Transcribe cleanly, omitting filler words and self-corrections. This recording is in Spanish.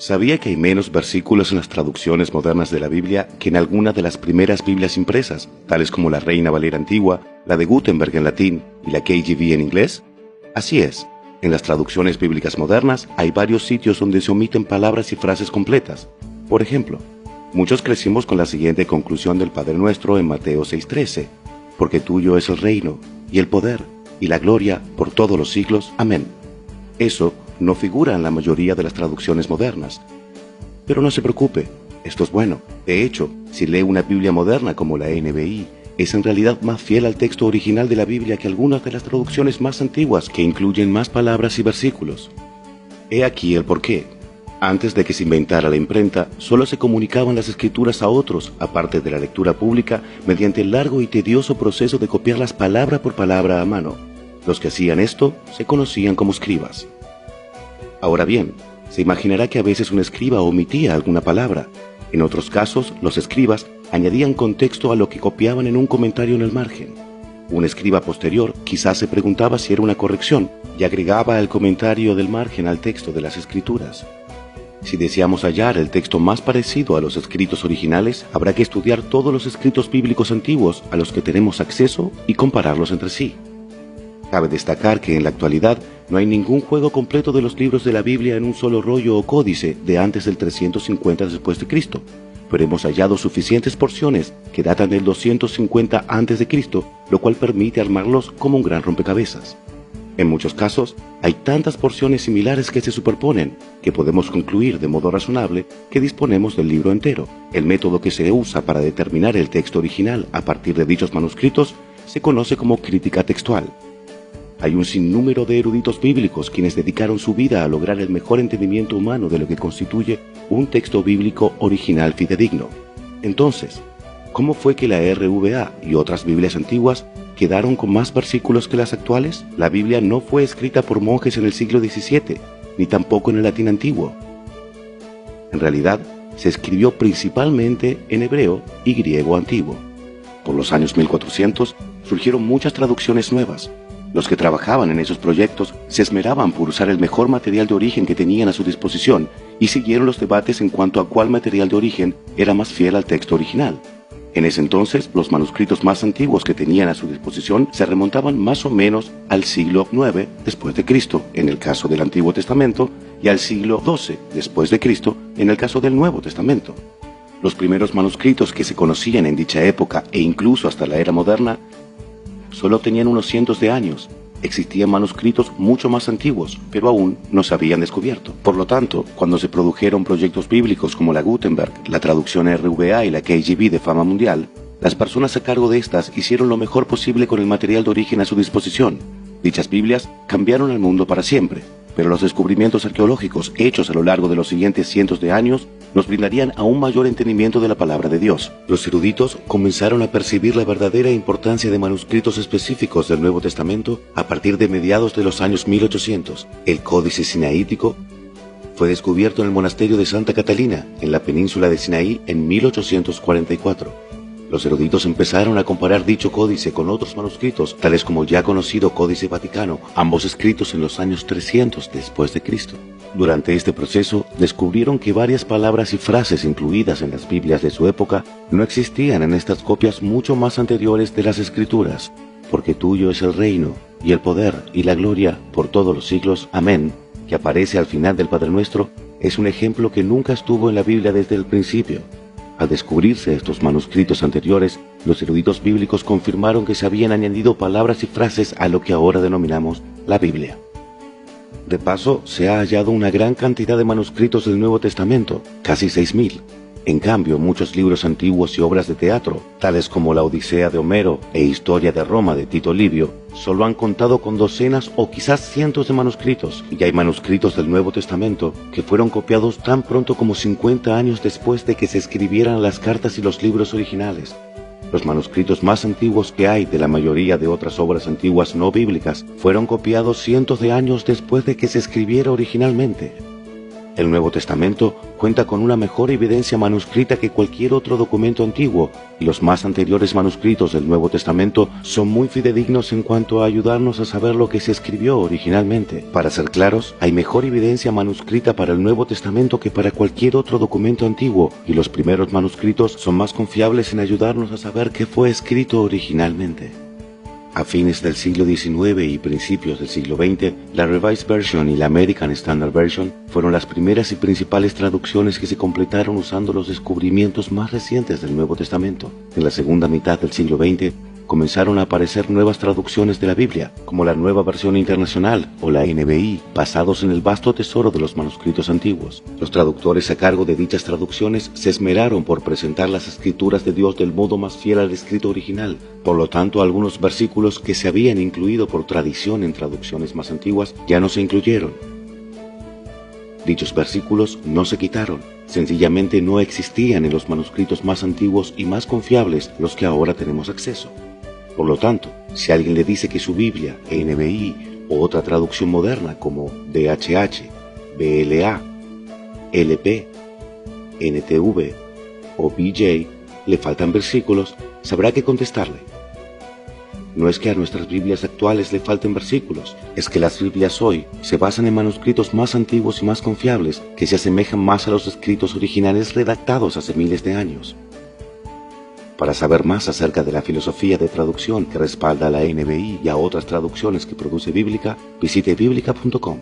¿Sabía que hay menos versículos en las traducciones modernas de la Biblia que en alguna de las primeras Biblias impresas, tales como la Reina Valera antigua, la de Gutenberg en latín y la KJV en inglés? Así es, en las traducciones bíblicas modernas hay varios sitios donde se omiten palabras y frases completas. Por ejemplo, muchos crecimos con la siguiente conclusión del Padre Nuestro en Mateo 6:13, porque tuyo es el reino, y el poder, y la gloria por todos los siglos. Amén. Eso no figura en la mayoría de las traducciones modernas. Pero no se preocupe, esto es bueno. De hecho, si lee una Biblia moderna como la NBI, es en realidad más fiel al texto original de la Biblia que algunas de las traducciones más antiguas que incluyen más palabras y versículos. He aquí el porqué. Antes de que se inventara la imprenta, solo se comunicaban las escrituras a otros, aparte de la lectura pública, mediante el largo y tedioso proceso de copiarlas palabra por palabra a mano. Los que hacían esto se conocían como escribas. Ahora bien, se imaginará que a veces un escriba omitía alguna palabra. En otros casos, los escribas añadían contexto a lo que copiaban en un comentario en el margen. Un escriba posterior quizás se preguntaba si era una corrección y agregaba el comentario del margen al texto de las escrituras. Si deseamos hallar el texto más parecido a los escritos originales, habrá que estudiar todos los escritos bíblicos antiguos a los que tenemos acceso y compararlos entre sí. Cabe destacar que en la actualidad no hay ningún juego completo de los libros de la Biblia en un solo rollo o códice de antes del 350 después de Cristo, pero hemos hallado suficientes porciones que datan del 250 antes de Cristo, lo cual permite armarlos como un gran rompecabezas. En muchos casos, hay tantas porciones similares que se superponen, que podemos concluir de modo razonable que disponemos del libro entero. El método que se usa para determinar el texto original a partir de dichos manuscritos se conoce como crítica textual. Hay un sinnúmero de eruditos bíblicos quienes dedicaron su vida a lograr el mejor entendimiento humano de lo que constituye un texto bíblico original fidedigno. Entonces, ¿cómo fue que la RVA y otras Biblias antiguas quedaron con más versículos que las actuales? La Biblia no fue escrita por monjes en el siglo XVII, ni tampoco en el latín antiguo. En realidad, se escribió principalmente en hebreo y griego antiguo. Por los años 1400 surgieron muchas traducciones nuevas. Los que trabajaban en esos proyectos se esmeraban por usar el mejor material de origen que tenían a su disposición y siguieron los debates en cuanto a cuál material de origen era más fiel al texto original. En ese entonces, los manuscritos más antiguos que tenían a su disposición se remontaban más o menos al siglo IX después de Cristo, en el caso del Antiguo Testamento, y al siglo XII después de Cristo, en el caso del Nuevo Testamento. Los primeros manuscritos que se conocían en dicha época e incluso hasta la era moderna solo tenían unos cientos de años. Existían manuscritos mucho más antiguos, pero aún no se habían descubierto. Por lo tanto, cuando se produjeron proyectos bíblicos como la Gutenberg, la traducción RVA y la KJV de fama mundial, las personas a cargo de estas hicieron lo mejor posible con el material de origen a su disposición. Dichas Biblias cambiaron el mundo para siempre, pero los descubrimientos arqueológicos hechos a lo largo de los siguientes cientos de años nos brindarían aún mayor entendimiento de la palabra de Dios. Los eruditos comenzaron a percibir la verdadera importancia de manuscritos específicos del Nuevo Testamento a partir de mediados de los años 1800. El Códice Sinaítico fue descubierto en el monasterio de Santa Catalina, en la península de Sinaí, en 1844. Los eruditos empezaron a comparar dicho códice con otros manuscritos, tales como el ya conocido Códice Vaticano, ambos escritos en los años 300 después de Cristo. Durante este proceso, descubrieron que varias palabras y frases incluidas en las Biblias de su época no existían en estas copias mucho más anteriores de las Escrituras. Porque tuyo es el reino, y el poder, y la gloria, por todos los siglos. Amén, que aparece al final del Padre Nuestro, es un ejemplo que nunca estuvo en la Biblia desde el principio. Al descubrirse estos manuscritos anteriores, los eruditos bíblicos confirmaron que se habían añadido palabras y frases a lo que ahora denominamos la Biblia. De paso, se ha hallado una gran cantidad de manuscritos del Nuevo Testamento, casi 6.000. En cambio, muchos libros antiguos y obras de teatro, tales como la Odisea de Homero e Historia de Roma de Tito Livio, solo han contado con docenas o quizás cientos de manuscritos, y hay manuscritos del Nuevo Testamento que fueron copiados tan pronto como 50 años después de que se escribieran las cartas y los libros originales. Los manuscritos más antiguos que hay de la mayoría de otras obras antiguas no bíblicas fueron copiados cientos de años después de que se escribiera originalmente. El Nuevo Testamento cuenta con una mejor evidencia manuscrita que cualquier otro documento antiguo, y los más anteriores manuscritos del Nuevo Testamento son muy fidedignos en cuanto a ayudarnos a saber lo que se escribió originalmente. Para ser claros, hay mejor evidencia manuscrita para el Nuevo Testamento que para cualquier otro documento antiguo, y los primeros manuscritos son más confiables en ayudarnos a saber qué fue escrito originalmente. A fines del siglo XIX y principios del siglo XX, la Revised Version y la American Standard Version fueron las primeras y principales traducciones que se completaron usando los descubrimientos más recientes del Nuevo Testamento. En la segunda mitad del siglo XX, comenzaron a aparecer nuevas traducciones de la Biblia, como la Nueva Versión Internacional o la NBI, basados en el vasto tesoro de los manuscritos antiguos. Los traductores a cargo de dichas traducciones se esmeraron por presentar las escrituras de Dios del modo más fiel al escrito original. Por lo tanto, algunos versículos que se habían incluido por tradición en traducciones más antiguas ya no se incluyeron. Dichos versículos no se quitaron, sencillamente no existían en los manuscritos más antiguos y más confiables, los que ahora tenemos acceso. Por lo tanto, si alguien le dice que su Biblia, NBI o otra traducción moderna como DHH, BLA, LP, NTV o BJ le faltan versículos, sabrá qué contestarle. No es que a nuestras Biblias actuales le falten versículos, es que las Biblias hoy se basan en manuscritos más antiguos y más confiables que se asemejan más a los escritos originales redactados hace miles de años. Para saber más acerca de la filosofía de traducción que respalda a la NBI y a otras traducciones que produce Bíblica, visite biblica.com.